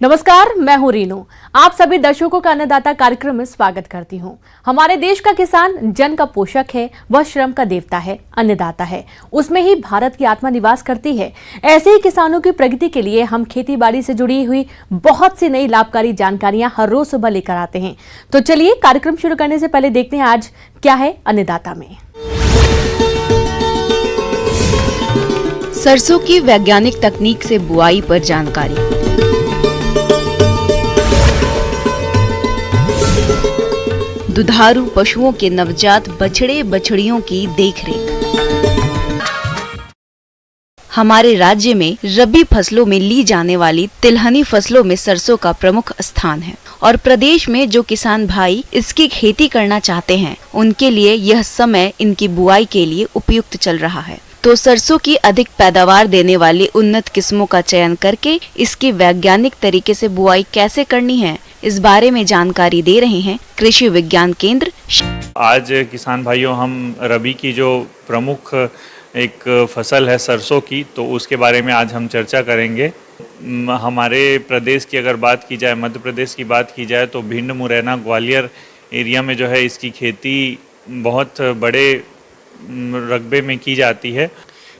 नमस्कार, मैं हूं रीनू। आप सभी दर्शकों का अन्नदाता कार्यक्रम में स्वागत करती हूं। हमारे देश का किसान जन का पोषक है, वह श्रम का देवता है, अन्नदाता है। उसमें ही भारत की आत्मा निवास करती है। ऐसे ही किसानों की प्रगति के लिए हम खेती बाड़ी से जुड़ी हुई बहुत सी नई लाभकारी जानकारियां हर रोज सुबह लेकर आते हैं। तो चलिए कार्यक्रम शुरू करने से पहले देखते हैं आज क्या है अन्नदाता में। सरसों की वैज्ञानिक तकनीक से बुआई पर जानकारी। दुधारू पशुओं के नवजात बछड़े बछड़ियों की देखरेख। हमारे राज्य में रबी फसलों में ली जाने वाली तिलहनी फसलों में सरसों का प्रमुख स्थान है और प्रदेश में जो किसान भाई इसकी खेती करना चाहते हैं उनके लिए यह समय इनकी बुआई के लिए उपयुक्त चल रहा है। तो सरसों की अधिक पैदावार देने वाली उन्नत किस्मों का चयन करके इसकी वैज्ञानिक तरीके से बुआई कैसे करनी है, इस बारे में जानकारी दे रहे हैं कृषि विज्ञान केंद्र। आज किसान भाइयों, हम रबी की जो प्रमुख एक फसल है सरसों की, तो उसके बारे में आज हम चर्चा करेंगे। हमारे प्रदेश की अगर बात की जाए, मध्य प्रदेश की बात की जाए, तो भिंड, मुरैना, ग्वालियर एरिया में जो है इसकी खेती बहुत बड़े रकबे में की जाती है।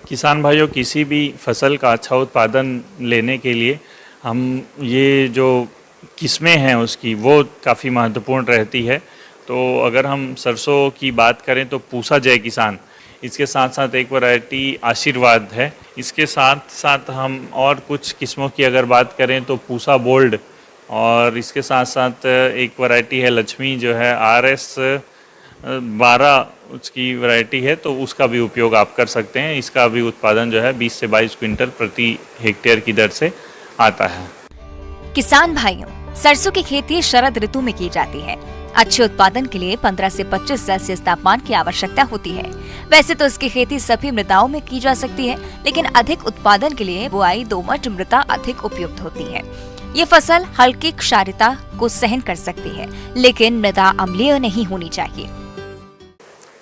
किसान भाइयों, किसी भी फसल का अच्छा उत्पादन लेने के लिए हम ये जो किस्में हैं उसकी वो काफ़ी महत्वपूर्ण रहती है। तो अगर हम सरसों की बात करें तो पूसा जय किसान, इसके साथ साथ एक वैरायटी आशीर्वाद है। इसके साथ साथ हम और कुछ किस्मों की अगर बात करें तो पूसा बोल्ड, और इसके साथ साथ एक वैरायटी है लक्ष्मी जो है RS 12 उसकी वैरायटी है, तो उसका भी उपयोग आप कर सकते हैं। इसका भी उत्पादन जो है 20 से 22 क्विंटल प्रति हेक्टेयर की दर से आता है। किसान भाइयों, सरसों की खेती शरद ऋतु में की जाती है। अच्छे उत्पादन के लिए 15 से 25 सेल्सियस तापमान की आवश्यकता होती है। वैसे तो इसकी खेती सभी मृदाओं में की जा सकती है, लेकिन अधिक उत्पादन के लिए बुआई दोमट मृदा अधिक उपयुक्त होती है। ये फसल हल्की क्षारीयता को सहन कर सकती है, लेकिन मृदा अम्लीय नहीं होनी चाहिए।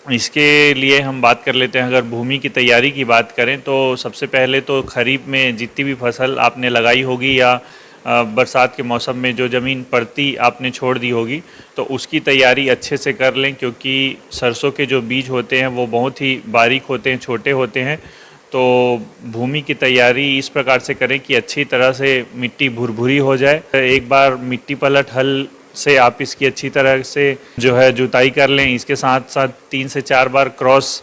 इसके लिए हम बात कर लेते हैं। अगर भूमि की तैयारी की बात करें तो सबसे पहले तो खरीफ में जितनी भी फसल आपने लगाई होगी या बरसात के मौसम में जो ज़मीन पड़ती आपने छोड़ दी होगी, तो उसकी तैयारी अच्छे से कर लें, क्योंकि सरसों के जो बीज होते हैं वो बहुत ही बारीक होते हैं, छोटे होते हैं। तो भूमि की तैयारी इस प्रकार से करें कि अच्छी तरह से मिट्टी भुरभुरी हो जाए। एक बार मिट्टी पलट हल से आप इसकी अच्छी तरह से जो है जुताई कर लें। इसके साथ साथ 3 से 4 बार क्रॉस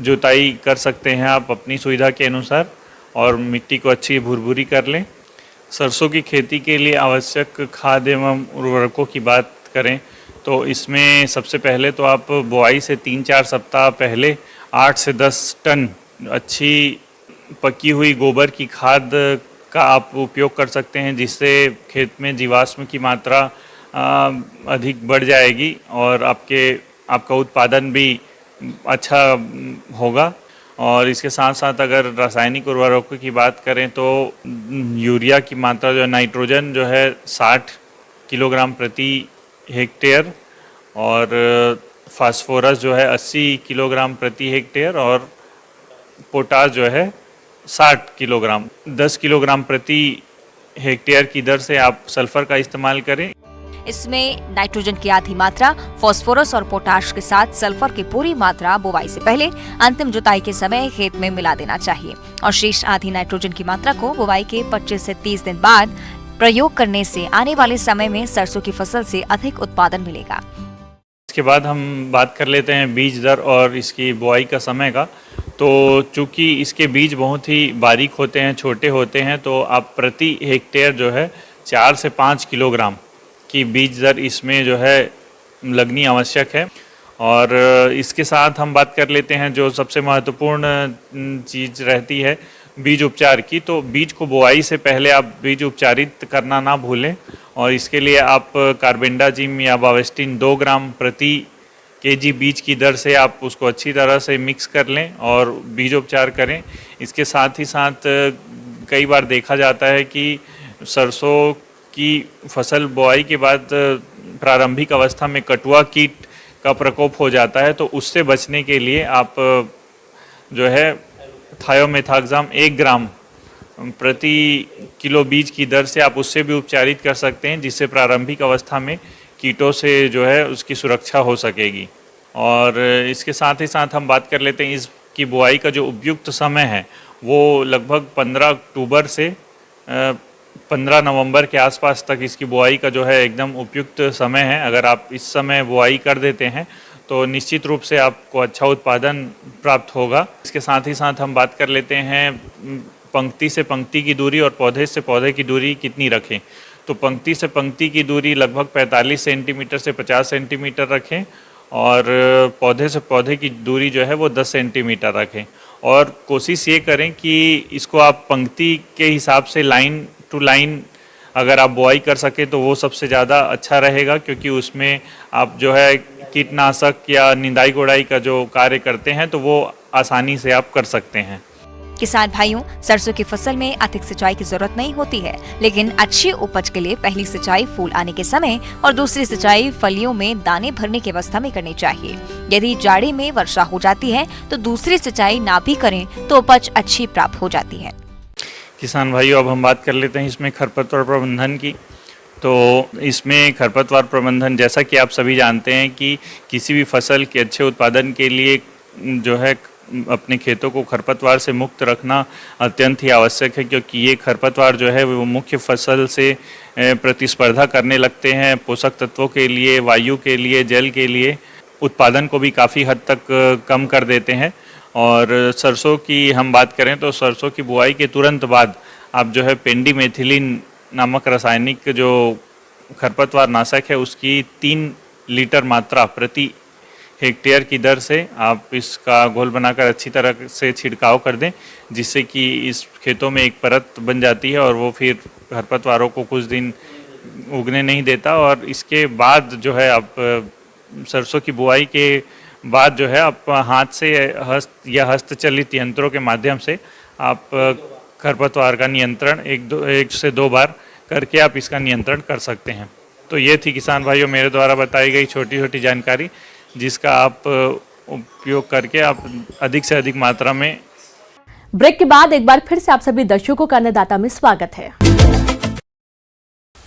जुताई कर सकते हैं आप अपनी सुविधा के अनुसार, और मिट्टी को अच्छी भुरभुरी कर लें। सरसों की खेती के लिए आवश्यक खाद एवं उर्वरकों की बात करें तो इसमें सबसे पहले तो आप बुआई से 3-4 सप्ताह पहले 8 से 10 टन अच्छी पकी हुई गोबर की खाद का आप उपयोग कर सकते हैं, जिससे खेत में जीवाश्म की मात्रा अधिक बढ़ जाएगी और आपका उत्पादन भी अच्छा होगा। और इसके साथ साथ अगर रासायनिक उर्वरकों की बात करें तो यूरिया की मात्रा जो नाइट्रोजन जो है 60 किलोग्राम प्रति हेक्टेयर, और फास्फोरस जो है 80 किलोग्राम प्रति हेक्टेयर, और पोटाश जो है 60 किलोग्राम। 10 किलोग्राम प्रति हेक्टेयर की दर से आप सल्फर का इस्तेमाल करें। इसमें नाइट्रोजन की आधी मात्रा, फास्फोरस और पोटाश के साथ सल्फर की पूरी मात्रा बुवाई से पहले अंतिम जुताई के समय खेत में मिला देना चाहिए, और शेष आधी नाइट्रोजन की मात्रा को बुवाई के 25 से 30 दिन बाद प्रयोग करने से आने वाले समय में सरसों की फसल से अधिक उत्पादन मिलेगा। इसके बाद हम बात कर लेते हैं बीज दर और इसकी बुआई का समय का। तो चूंकि इसके बीज बहुत ही बारीक होते हैं, छोटे होते हैं, तो आप प्रति हेक्टेयर जो है 4 से 5 किलोग्राम की बीज दर इसमें जो है लगनी आवश्यक है। और इसके साथ हम बात कर लेते हैं जो सबसे महत्वपूर्ण चीज़ रहती है बीज उपचार की। तो बीज को बुआई से पहले आप बीज उपचारित करना ना भूलें, और इसके लिए आप कार्बेंडाजिम या बावेस्टिन 2 ग्राम प्रति केजी बीज की दर से आप उसको अच्छी तरह से मिक्स कर लें और बीजोपचार करें। इसके साथ ही साथ कई बार देखा जाता है कि सरसों की फसल बुआई के बाद प्रारंभिक अवस्था में कटुआ कीट का प्रकोप हो जाता है, तो उससे बचने के लिए आप जो है थायोमेथाक्साम 1 ग्राम प्रति किलो बीज की दर से आप उससे भी उपचारित कर सकते हैं, जिससे प्रारंभिक अवस्था में कीटों से जो है उसकी सुरक्षा हो सकेगी। और इसके साथ ही साथ हम बात कर लेते हैं इसकी बुआई का जो उपयुक्त समय है वो लगभग 15 अक्टूबर से 15 नवंबर के आसपास तक इसकी बुआई का जो है एकदम उपयुक्त समय है। अगर आप इस समय बुआई कर देते हैं तो निश्चित रूप से आपको अच्छा उत्पादन प्राप्त होगा। इसके साथ ही साथ हम बात कर लेते हैं पंक्ति से पंक्ति की दूरी और पौधे से पौधे की दूरी कितनी रखें। तो पंक्ति से पंक्ति की दूरी लगभग 45 सेंटीमीटर से 50 सेंटीमीटर रखें और पौधे से पौधे की दूरी जो है वो 10 सेंटीमीटर रखें। और कोशिश ये करें कि इसको आप पंक्ति के हिसाब से लाइन टू लाइन अगर आप बुआई कर सकें तो वो सबसे ज़्यादा अच्छा रहेगा, क्योंकि उसमें आप जो है कीटनाशक या निंदाई गोड़ाई का जो कार्य करते हैं तो वो आसानी से आप कर सकते हैं। किसान भाइयों, सरसों की फसल में अधिक सिंचाई की जरूरत नहीं होती है, लेकिन अच्छी उपज के लिए पहली सिंचाई फूल आने के समय और दूसरी सिंचाई फलियों में दाने भरने की अवस्था में करनी चाहिए। यदि जाड़े में वर्षा हो जाती है तो दूसरी सिंचाई ना भी करें तो उपज अच्छी प्राप्त हो जाती है। किसान भाइयों, अब हम बात कर लेते हैं इसमें खरपतवार प्रबंधन की। तो इसमें खरपतवार प्रबंधन, जैसा कि आप सभी जानते हैं कि किसी भी फसल के अच्छे उत्पादन के लिए जो है अपने खेतों को खरपतवार से मुक्त रखना अत्यंत ही आवश्यक है, क्योंकि ये खरपतवार जो है वो मुख्य फसल से प्रतिस्पर्धा करने लगते हैं। पोषक तत्वों के लिए, वायु के लिए, जल के लिए उत्पादन को भी काफ़ी हद तक कम कर देते हैं। और सरसों की हम बात करें तो सरसों की बुआई के तुरंत बाद आप जो है पेंडीमेथिलिन नामक रासायनिक जो खरपतवार नाशक है उसकी 3 लीटर मात्रा प्रति हेक्टेयर की दर से आप इसका घोल बनाकर अच्छी तरह से छिड़काव कर दें, जिससे कि इस खेतों में एक परत बन जाती है और वो फिर खरपतवारों को कुछ दिन उगने नहीं देता। और इसके बाद जो है आप सरसों की बुआई के बाद जो है आप हाथ से हस्तचलित यंत्रों के माध्यम से आप खरपतवार का नियंत्रण एक से दो बार करके आप इसका नियंत्रण कर सकते हैं। तो ये थी किसान भाइयों मेरे द्वारा बताई गई छोटी छोटी जानकारी, जिसका आप उपयोग करके आप अधिक से अधिक मात्रा में। ब्रेक के बाद एक बार फिर से आप सभी दर्शकों का अन्नदाता में स्वागत है।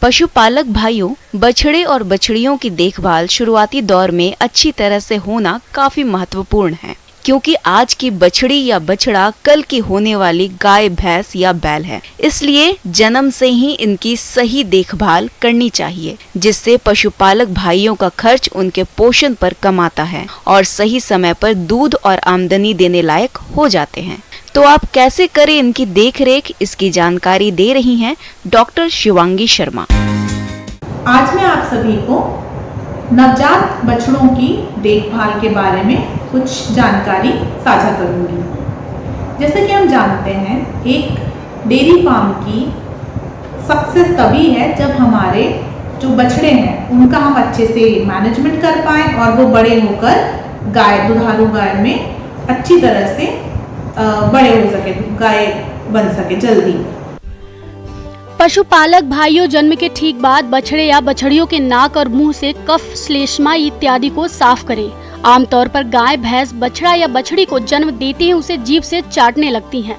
पशुपालक भाइयों, बछड़े और बछड़ियों की देखभाल शुरुआती दौर में अच्छी तरह से होना काफी महत्वपूर्ण है, क्योंकि आज की बछड़ी या बछड़ा कल की होने वाली गाय, भैंस या बैल है। इसलिए जन्म से ही इनकी सही देखभाल करनी चाहिए, जिससे पशुपालक भाइयों का खर्च उनके पोषण पर कम आता है और सही समय पर दूध और आमदनी देने लायक हो जाते हैं। तो आप कैसे करें इनकी देखरेख, इसकी जानकारी दे रही हैं डॉक्टर शिवांगी शर्मा। आज मैं आप सभी को नवजात बछड़ों की देखभाल के बारे में कुछ जानकारी साझा करूंगी। जैसे कि हम जानते हैं, एक डेयरी फार्म की सक्सेस तभी है जब हमारे जो बछड़े हैं उनका हम अच्छे से मैनेजमेंट कर पाएं और वो बड़े होकर गाय, दुधारू गाय में अच्छी तरह से बड़े हो सके, गाय बन सके जल्दी। पशुपालक भाइयों, जन्म के ठीक बाद बछड़े या बछड़ियों के नाक और मुंह से कफ, श्लेष्मा इत्यादि को साफ करें। आमतौर पर गाय, भैंस, बछड़ा या बछड़ी को जन्म देते ही उसे जीभ से चाटने लगती हैं।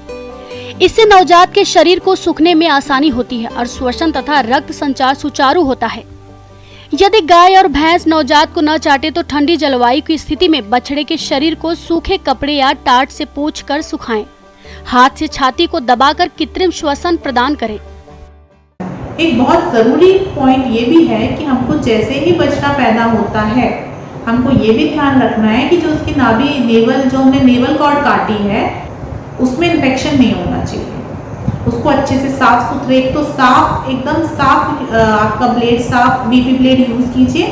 इससे नवजात के शरीर को सूखने में आसानी होती है और श्वसन तथा रक्त संचार सुचारू होता है। यदि गाय और भैंस नवजात को न चाटे तो ठंडी जलवायु की स्थिति में बछड़े के शरीर को सूखे कपड़े या टाट से पोंछकर सुखाएं। हाथ से छाती को दबाकर कृत्रिम श्वसन प्रदान करें। एक बहुत जरूरी पॉइंट ये भी है कि हमको जैसे ही बछड़ा पैदा होता है, हमको ये भी ध्यान रखना है कि जो उसकी नाभि, नेवल, जो हमने नेवल कॉर्ड काटी है उसमें इन्फेक्शन नहीं होना चाहिए। उसको अच्छे से साफ सुथरे, एक तो साफ, एकदम साफ आपका ब्लेड, साफ बीपी ब्लेड यूज कीजिए।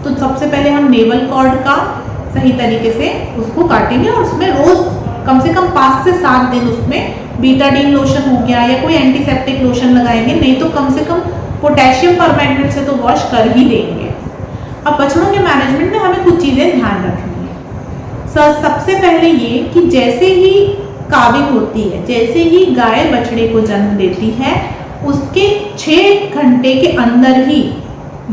तो सबसे पहले हम नेवल कॉर्ड का सही तरीके से उसको काटेंगे और उसमें रोज कम से कम 5 से 7 दिन उसमें बीटाडीन लोशन हो गया या कोई एंटीसेप्टिक लोशन लगाएंगे, नहीं तो कम से कम पोटेशियम परमैंगनेट से तो वॉश कर ही देंगे। अब बछड़ों के मैनेजमेंट में हमें कुछ चीजें ध्यान रखनी है। सबसे पहले ये कि जैसे ही काविंग होती है, जैसे ही गाय बछड़े को जन्म देती है, उसके 6 घंटे के अंदर ही,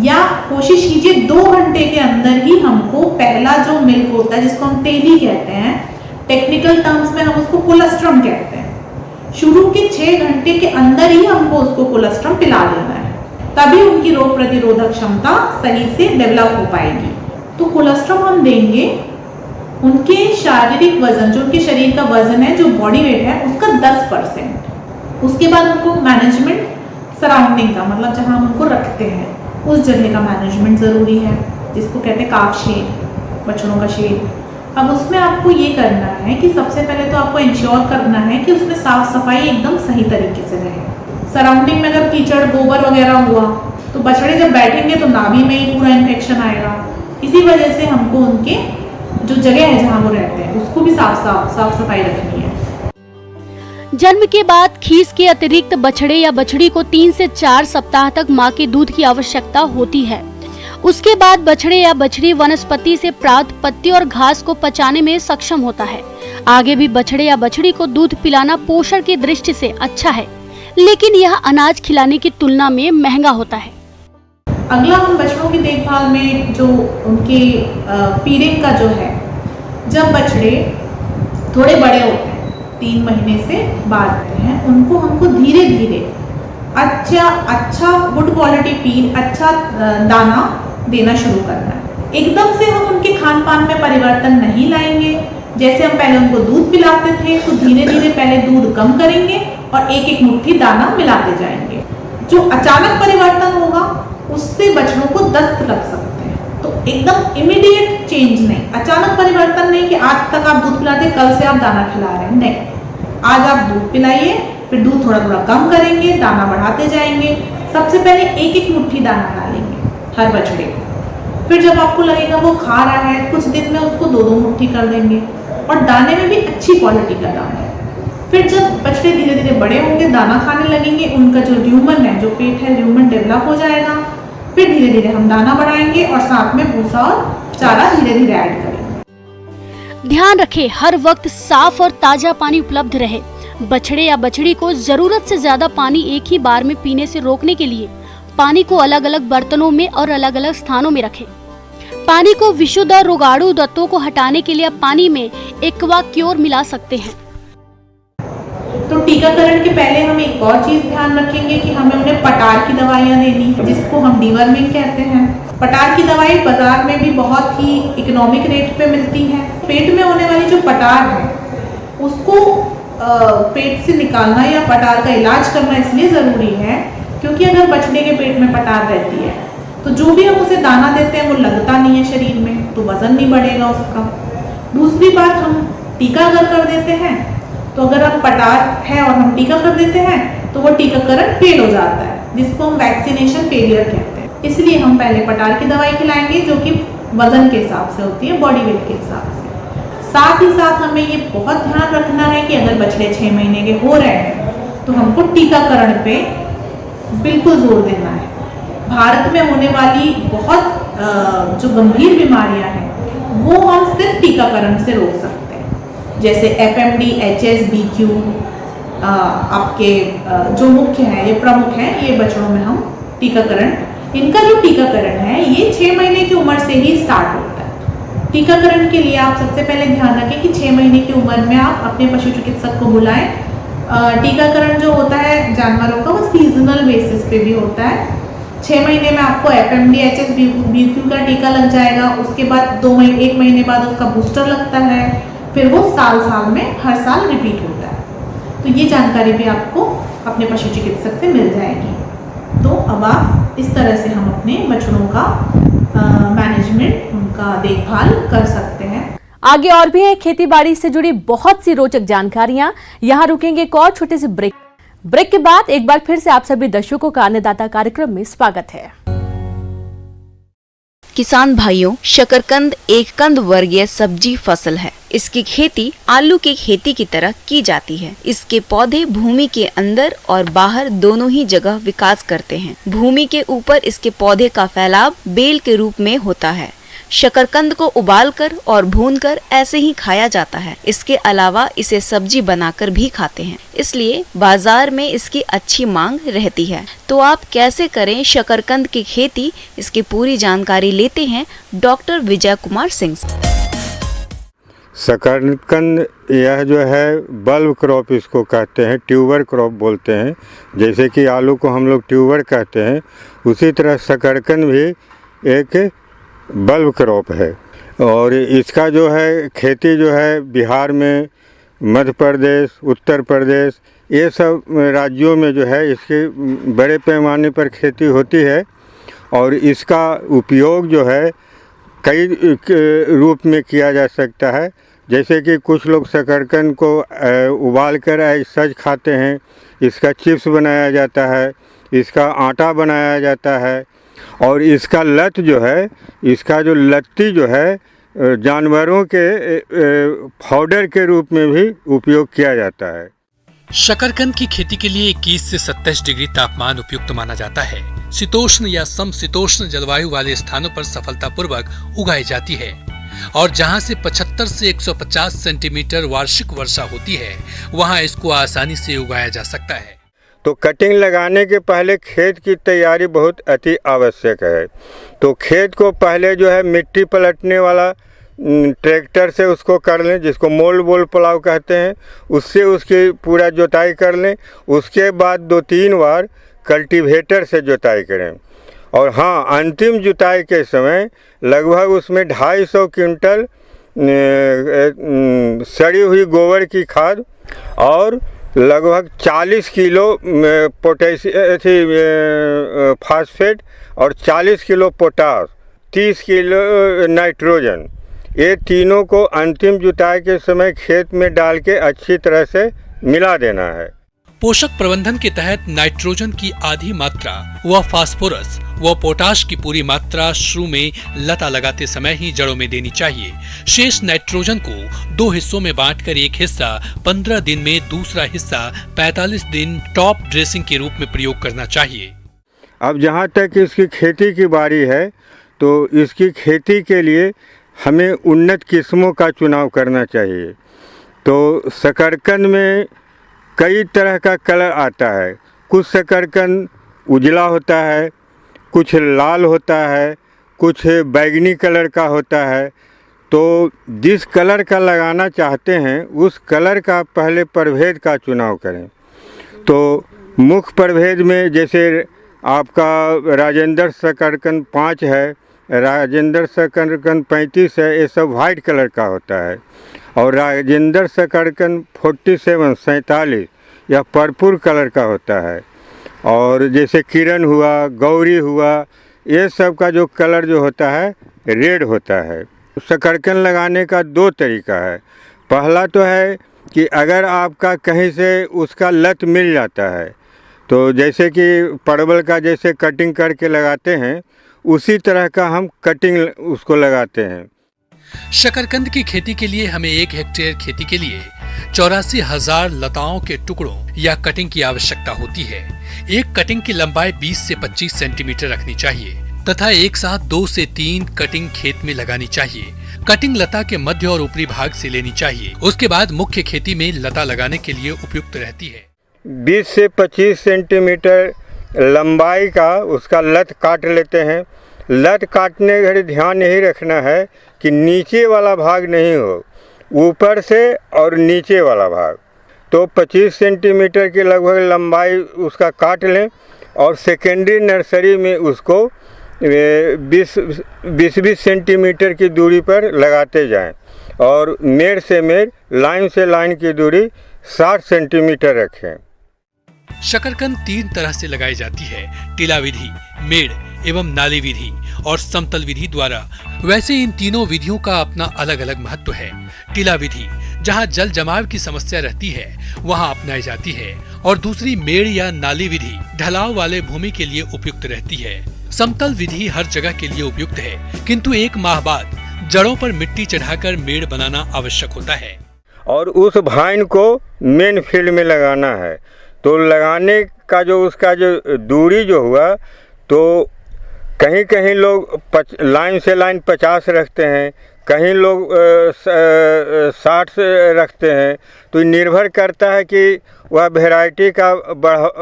या कोशिश कीजिए 2 घंटे के अंदर ही हमको पहला जो मिल्क होता है जिसको हम तेली कहते हैं, टेक्निकल टर्म्स में हम उसको कोलेस्ट्रम कहते हैं, शुरू के 6 घंटे के अंदर ही हमको उसको कोलेस्ट्रम पिला देना है, तभी उनकी रोग प्रतिरोधक क्षमता सही से डेवलप हो पाएगी। तो कोलेस्ट्रम हम देंगे उनके शारीरिक वजन, जो उनके शरीर का वजन है, जो बॉडी वेट है, उसका 10%। उसके बाद उनको मैनेजमेंट सराउंडिंग का, मतलब जहाँ हम उनको रखते हैं उस जगह का मैनेजमेंट ज़रूरी है, जिसको कहते हैं काफ शेड, बछड़ों का शेड। अब उसमें आपको ये करना है कि सबसे पहले तो आपको इंश्योर करना है कि उसमें साफ सफाई एकदम सही तरीके से रहे। सराउंडिंग में अगर कीचड़, गोबर वगैरह हुआ तो बछड़े जब बैठेंगे तो नाभि में ही पूरा इन्फेक्शन आएगा। इसी वजह से हमको उनके जो जगह है जहाँ वो रहते हैं उसको भी साफ सफाई रखनी है। जन्म के बाद खीस के अतिरिक्त बछड़े या बछड़ी को 3 से 4 सप्ताह तक मां के दूध की आवश्यकता होती है। उसके बाद बछड़े या बछड़ी वनस्पति से प्राप्त पत्ती और घास को पचाने में सक्षम होता है। आगे भी बछड़े या बछड़ी को दूध पिलाना पोषण की दृष्टि से अच्छा है, लेकिन यह अनाज खिलाने की तुलना में महंगा होता है। अगला हम बछड़ों की देखभाल में जो उनके फीडिंग का जो है, जब बछड़े थोड़े बड़े होते हैं, 3 महीने से बाद होते हैं, उनको हमको धीरे धीरे अच्छा गुड क्वालिटी फीड, अच्छा दाना देना शुरू करना है। एकदम से हम उनके खान पान में परिवर्तन नहीं लाएंगे। जैसे हम पहले उनको दूध पिलाते थे, तो धीरे धीरे पहले दूध कम करेंगे और एक एक मुट्ठी दाना मिलाते जाएंगे। जो अचानक परिवर्तन होगा उससे बछड़ों को दस्त लग सकते हैं। तो एकदम इमीडिएट चेंज नहीं, अचानक परिवर्तन नहीं कि आज तक आप दूध पिलाते, कल से आप दाना खिला रहे हैं, नहीं। आज आप दूध पिलाइए, फिर दूध थोड़ा थोड़ा कम करेंगे, दाना बढ़ाते जाएंगे। सबसे पहले एक एक मुट्ठी दाना डालेंगे हर बछड़े को। फिर जब आपको लगेगा वो खा रहा है, कुछ दिन में उसको 2-2 मुट्ठी कर देंगे, और दाने में भी अच्छी क्वालिटी का दाना है। फिर जब बछड़े धीरे धीरे बड़े होंगे, दाना खाने लगेंगे, उनका जो ल्यूमन है, जो पेट है, ल्यूमन डेवलप हो जाएगा। फिर धीरे धीरे हम दाना बढ़ाएंगे और साथ में भूसा और चारा धीरे धीरे ऐड करेंगे। ध्यान रखें, हर वक्त साफ और ताजा पानी उपलब्ध रहे। बछड़े या बछड़ी को जरूरत से ज्यादा पानी एक ही बार में पीने से रोकने के लिए पानी को अलग अलग बर्तनों में और अलग अलग स्थानों में रखें। पानी को विशुद्ध और रोगाणु तत्वों को हटाने के लिए पानी में एक्वा क्योर मिला सकते हैं। तो टीकाकरण के पहले हम एक और चीज ध्यान रखेंगे कि हमें उन्हें पटार की दवाइयाँ देनी है, जिसको हम डीवर्मिंग कहते हैं। पटार की दवाई बाजार में भी बहुत ही इकोनॉमिक रेट पे मिलती है। पेट में होने वाली जो पटार है उसको पेट से निकालना या पटार का इलाज करना इसलिए ज़रूरी है क्योंकि अगर बछड़े के पेट में पटार रहती है तो जो भी हम उसे दाना देते हैं वो लगता नहीं है शरीर में, तो वजन नहीं बढ़ेगा उसका। दूसरी बात, हम टीका अगर कर देते हैं तो अगर अब पटार है और हम टीका कर देते हैं तो वो टीकाकरण फेल हो जाता है, जिसको हम वैक्सीनेशन फेलियर कहते हैं। इसलिए हम पहले पटार की दवाई खिलाएंगे जो कि वजन के हिसाब से होती है, बॉडी वेट के हिसाब से। साथ ही साथ हमें ये बहुत ध्यान रखना है कि अगर बछड़े 6 महीने के हो रहे हैं तो हमको टीकाकरण पे बिल्कुल जोर देना है। भारत में होने वाली बहुत जो गंभीर बीमारियां हैं वो हम सिर्फ टीकाकरण से रोक सकते हैं, जैसे FMD, HS, BQ, आपके जो मुख्य हैं, ये प्रमुख हैं, ये बछड़ों में हम टीकाकरण, इनका जो टीकाकरण है ये 6 महीने की उम्र से ही स्टार्ट होता है। टीकाकरण के लिए आप सबसे पहले ध्यान रखें कि 6 महीने की उम्र में आप अपने पशु चिकित्सक को बुलाएं। टीकाकरण जो होता है जानवरों का वो सीजनल बेसिस पे भी होता है। 6 महीने में आपको FMD, HS, BQ का टीका लग जाएगा। उसके बाद 1 महीने बाद उसका बूस्टर लगता है। फिर वो साल में हर साल रिपीट होता है। तो ये जानकारी भी आपको अपने पशु चिकित्सक से मिल जाएगी। तो अब आप इस तरह से हम अपने बछड़ों का मैनेजमेंट, उनका देखभाल कर सकते हैं। आगे और भी है खेती बाड़ी से जुड़ी बहुत सी रोचक जानकारियां। यहाँ रुकेंगे एक और छोटे से ब्रेक के बाद एक बार फिर से आप सभी दर्शकों का अन्नदाता कार्यक्रम में स्वागत है। किसान भाइयों, शकरकंद एक कंद वर्गीय सब्जी फसल है। इसकी खेती आलू की खेती की तरह की जाती है। इसके पौधे भूमि के अंदर और बाहर दोनों ही जगह विकास करते हैं। भूमि के ऊपर इसके पौधे का फैलाव बेल के रूप में होता है। शकरकंद को उबालकर और भूनकर ऐसे ही खाया जाता है। इसके अलावा इसे सब्जी बनाकर भी खाते हैं, इसलिए बाजार में इसकी अच्छी मांग रहती है। तो आप कैसे करें शकरकंद की खेती, इसकी पूरी जानकारी लेते हैं डॉक्टर विजय कुमार सिंह से। शकरकंद यह जो है बल्ब क्रॉप इसको कहते हैं, ट्यूबर क्रॉप बोलते हैं। जैसे कि आलू को हम लोग ट्यूबर कहते हैं, उसी तरह शकरकंद भी एक बल्ब क्रॉप है। और इसका जो है खेती जो है बिहार में, मध्य प्रदेश, उत्तर प्रदेश, ये सब राज्यों में जो है इसके बड़े पैमाने पर खेती होती है। और इसका उपयोग जो है कई रूप में किया जा सकता है। जैसे कि कुछ लोग शकरकंद को उबाल कर सज खाते हैं, इसका चिप्स बनाया जाता है, इसका आटा बनाया जाता है। और इसका लत जो है, इसका जो लत्ती जो है जानवरों के पाउडर के रूप में भी उपयोग किया जाता है। शकरकंद की खेती के लिए 21 से 27 डिग्री तापमान उपयुक्त माना जाता है। शीतोष्ण या समशीतोष्ण जलवायु वाले स्थानों पर सफलतापूर्वक उगाई जाती है और जहां से 75 से 150 सेंटीमीटर वार्षिक वर्षा होती है, वहां इसको आसानी से उगाया जा सकता है। तो कटिंग लगाने के पहले खेत की तैयारी बहुत अति आवश्यक है। तो खेत को पहले जो है मिट्टी पलटने वाला ट्रैक्टर से उसको कर लें, जिसको मोल बोल पलाव कहते हैं, उससे उसकी पूरा जुताई कर लें। उसके बाद 2-3 बार कल्टीवेटर से जुताई करें। और हाँ, अंतिम जुताई के समय लगभग उसमें 250 क्विंटल सड़ी हुई गोबर की खाद और लगभग 40 किलो फास्फेट और 40 किलो पोटास, 30 किलो नाइट्रोजन, ये तीनों को अंतिम जुताई के समय खेत में डाल के अच्छी तरह से मिला देना है। पोषक प्रबंधन के तहत नाइट्रोजन की आधी मात्रा व फास्फोरस व पोटाश की पूरी मात्रा शुरू में लता लगाते समय ही जड़ों में देनी चाहिए। शेष नाइट्रोजन को 2 हिस्सों में बांटकर एक हिस्सा 15 दिन में, दूसरा हिस्सा 45 दिन टॉप ड्रेसिंग के रूप में प्रयोग करना चाहिए। अब जहाँ तक इसकी खेती की बारी है, तो इसकी खेती के लिए हमें उन्नत किस्मों का चुनाव करना चाहिए। तो शकरकंद में कई तरह का कलर आता है। कुछ शकरकंद उजला होता है, कुछ लाल होता है, कुछ बैंगनी कलर का होता है। तो जिस कलर का लगाना चाहते हैं उस कलर का पहले प्रभेद का चुनाव करें। तो मुख्य प्रभेद में जैसे आपका राजेंद्र शकरकंद 5 है, राजेंद्र शकरकंद 35 है, ये सब वाइट कलर का होता है। और राजेंद्र शकरकंद 47 या पर्पल कलर का होता है। और जैसे किरण हुआ, गौरी हुआ, ये सब का जो कलर जो होता है रेड होता है। शकरकंद लगाने का 2 तरीका है। पहला तो है कि अगर आपका कहीं से उसका लत मिल जाता है, तो जैसे कि परवल का जैसे कटिंग करके लगाते हैं, उसी तरह का हम कटिंग उसको लगाते हैं। शकरकंद की खेती के लिए हमें 1 हेक्टेयर खेती के लिए 84,000 लताओं के टुकड़ों या कटिंग की आवश्यकता होती है। एक कटिंग की लंबाई 20 से 25 सेंटीमीटर रखनी चाहिए तथा एक साथ 2 से 3 कटिंग खेत में लगानी चाहिए। कटिंग लता के मध्य और ऊपरी भाग से लेनी चाहिए। उसके बाद मुख्य खेती में लता लगाने के लिए उपयुक्त रहती है। 20 से 25 सेंटीमीटर लंबाई का उसका लत काट लेते हैं। लत काटने घड़ी ध्यान यही रखना है कि नीचे वाला भाग नहीं हो, ऊपर से और नीचे वाला भाग। तो 25 सेंटीमीटर की लगभग लंबाई उसका काट लें और सेकेंडरी नर्सरी में उसको 20-20 सेंटीमीटर की दूरी पर लगाते जाएं। और मेड़ से मेड़, लाइन से लाइन की दूरी 60 सेंटीमीटर रखें। शकरकंद 3 तरह से लगाई जाती है, टीला विधि, मेड़ एवं नाली विधि और समतल विधि द्वारा। वैसे इन तीनों विधियों का अपना अलग अलग महत्व है। टीला विधि जहां जल जमाव की समस्या रहती है वहां अपनाई जाती है और दूसरी मेड़ या नाली विधि ढलाव वाले भूमि के लिए उपयुक्त रहती है। समतल विधि हर जगह के लिए उपयुक्त है, किंतु 1 माह बाद जड़ों पर मिट्टी चढ़ाकर मेड़ बनाना आवश्यक होता है। और उस भाइन को मेन फील्ड में लगाना है। तो लगाने का जो उसका जो दूरी जो हुआ, तो कहीं कहीं लोग लाइन से लाइन 50 रखते हैं, कहीं लोग 60 से रखते हैं। तो निर्भर करता है कि वह वैरायटी का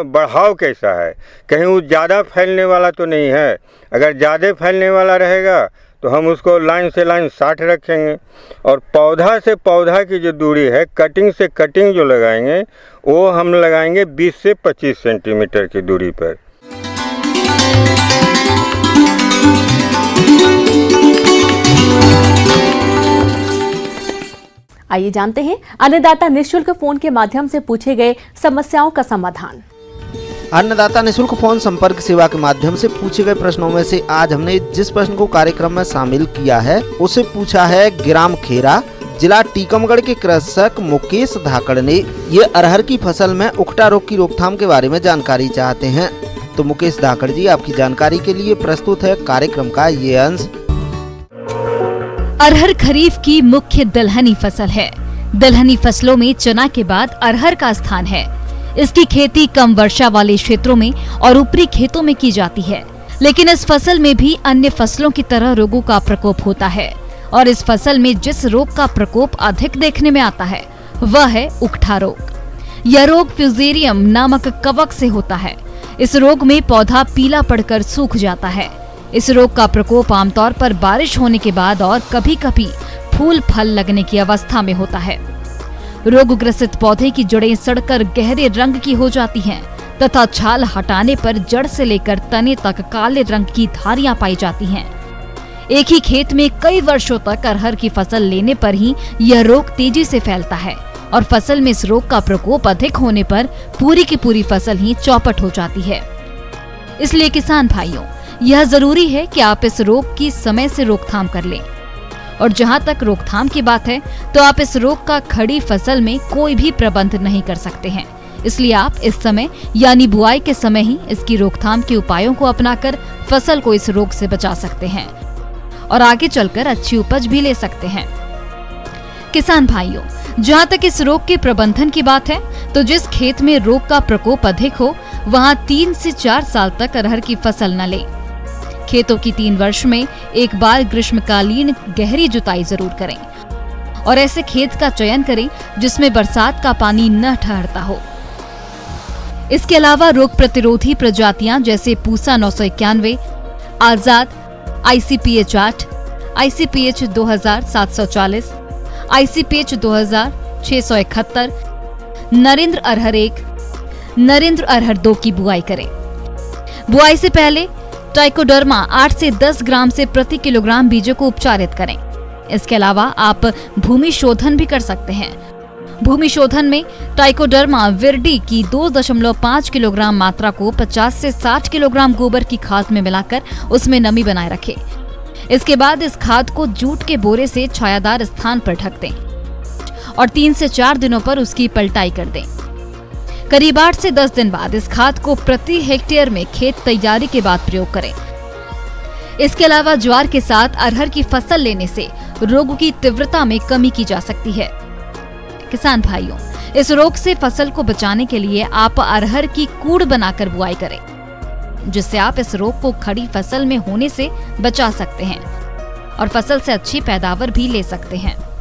बढ़ाव कैसा है। कहीं वो ज़्यादा फैलने वाला तो नहीं है। अगर ज़्यादा फैलने वाला रहेगा तो हम उसको लाइन से लाइन 60 रखेंगे। और पौधा से पौधा की जो दूरी है, कटिंग से कटिंग जो लगाएंगे, वो हम लगाएंगे 20 से 25 सेंटीमीटर की दूरी पर। आइए जानते हैं अन्नदाता निःशुल्क फोन के माध्यम से पूछे गए समस्याओं का समाधान। अन्नदाता निःशुल्क फोन संपर्क सेवा के माध्यम से पूछे गए प्रश्नों में से आज हमने जिस प्रश्न को कार्यक्रम में शामिल किया है उसे पूछा है ग्राम खेरा, जिला टीकमगढ़ के कृषक मुकेश धाकड़ ने। ये अरहर की फसल में उकटा रोग की रोकथाम के बारे में जानकारी चाहते हैं। तो मुकेश धाकड़ जी, आपकी जानकारी के लिए प्रस्तुत है कार्यक्रम का ये अंश। अरहर खरीफ की मुख्य दलहनी फसल है। दलहनी फसलों में चना के बाद अरहर का स्थान है। इसकी खेती कम वर्षा वाले क्षेत्रों में और ऊपरी खेतों में की जाती है, लेकिन इस फसल में भी अन्य फसलों की तरह रोगों का प्रकोप होता है और इस फसल में जिस रोग का प्रकोप अधिक देखने में आता है वह है उकठा रोग। यह रोग फ्यूजेरियम नामक कवक से होता है। इस रोग में पौधा पीला पड़कर सूख जाता है। इस रोग का प्रकोप आमतौर पर बारिश होने के बाद और कभी-कभी फूल फल लगने की अवस्था में होता है। रोग ग्रसित पौधे की जड़ें सड़कर गहरे रंग की हो जाती हैं तथा छाल हटाने पर जड़ से लेकर तने तक काले रंग की धारियां पाई जाती हैं। एक ही खेत में कई वर्षों तक अरहर की फसल लेने पर ही यह रोग तेजी से फैलता है और फसल में इस रोग का प्रकोप अधिक होने पर पूरी की पूरी फसल ही चौपट हो जाती है। इसलिए किसान भाइयों, यह जरूरी है कि आप इस रोग की समय से रोकथाम कर लें। और जहां तक रोकथाम की बात है तो आप इस रोग का खड़ी फसल में कोई भी प्रबंध नहीं कर सकते हैं। इसलिए आप इस समय यानी बुआई के समय ही इसकी रोकथाम के उपायों को अपनाकर फसल को इस रोग से बचा सकते हैं और आगे चलकर अच्छी उपज भी ले सकते हैं। किसान भाइयों, जहां तक इस रोग के प्रबंधन की बात है तो जिस खेत में रोग का प्रकोप अधिक हो वहां 3 से 4 साल तक अरहर की फसल न लें। खेतों की 3 वर्ष में एक बार ग्रीष्मकालीन गहरी जुताई जरूर करें और ऐसे खेत का चयन करें जिसमें बरसात का पानी न ठहरता हो। इसके अलावा रोग प्रतिरोधी प्रजातियां जैसे पूसा 991, आजाद, ICPH 8, ICPH 2740, ICPH 2671, नरेंद्र अरहर 1, नरेंद्र अरहर 2 की बुआई करें। बुआई से पहले ट्राइकोडर्मा 8 से 10 ग्राम से प्रति किलोग्राम बीजों को उपचारित करें। इसके अलावा आप भूमि शोधन भी कर सकते हैं। भूमि शोधन में ट्राइकोडर्मा विरडी की 2.5 किलोग्राम मात्रा को 50 से 60 किलोग्राम गोबर की खाद में मिलाकर उसमें नमी बनाए रखें। इसके बाद इस खाद को जूट के बोरे से छायादार स्थान पर ढक दें और 3 से 4 दिनों पर उसकी पलटाई कर दें। करीब 8 से 10 दिन बाद इस खाद को प्रति हेक्टेयर में खेत तैयारी के बाद प्रयोग करें। इसके अलावा ज्वार के साथ अरहर की फसल लेने से रोग की तीव्रता में कमी की जा सकती है। किसान भाइयों, इस रोग से फसल को बचाने के लिए आप अरहर की कूड़ बनाकर बुआई करें, जिससे आप इस रोग को खड़ी फसल में होने से बचा सकते हैं और फसल से अच्छी पैदावार भी ले सकते हैं।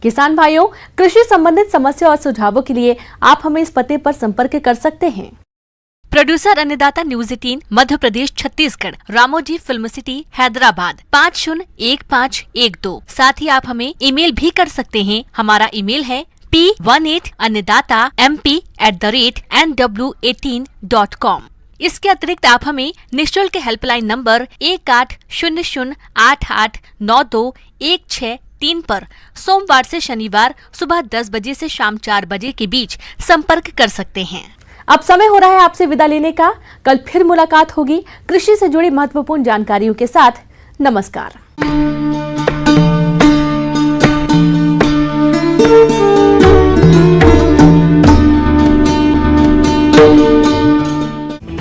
किसान भाइयों, कृषि संबंधित समस्या और सुझावों के लिए आप हमें इस पते पर संपर्क कर सकते हैं। प्रोड्यूसर अन्नदाता news 18 Madhya Pradesh Chhattisgarh, Ramoji film city, Hyderabad 501512। साथ ही आप हमें ईमेल भी कर सकते हैं। हमारा ईमेल है p18annadata@nw18.com। इसके अतिरिक्त आप हमें निःशुल्क हेल्पलाइन नंबर 1800889216 पर सोमवार से शनिवार सुबह 10 बजे से शाम 4 बजे के बीच संपर्क कर सकते हैं। अब समय हो रहा है आपसे विदा लेने का। कल फिर मुलाकात होगी कृषि से जुड़ी महत्वपूर्ण जानकारियों के साथ। नमस्कार।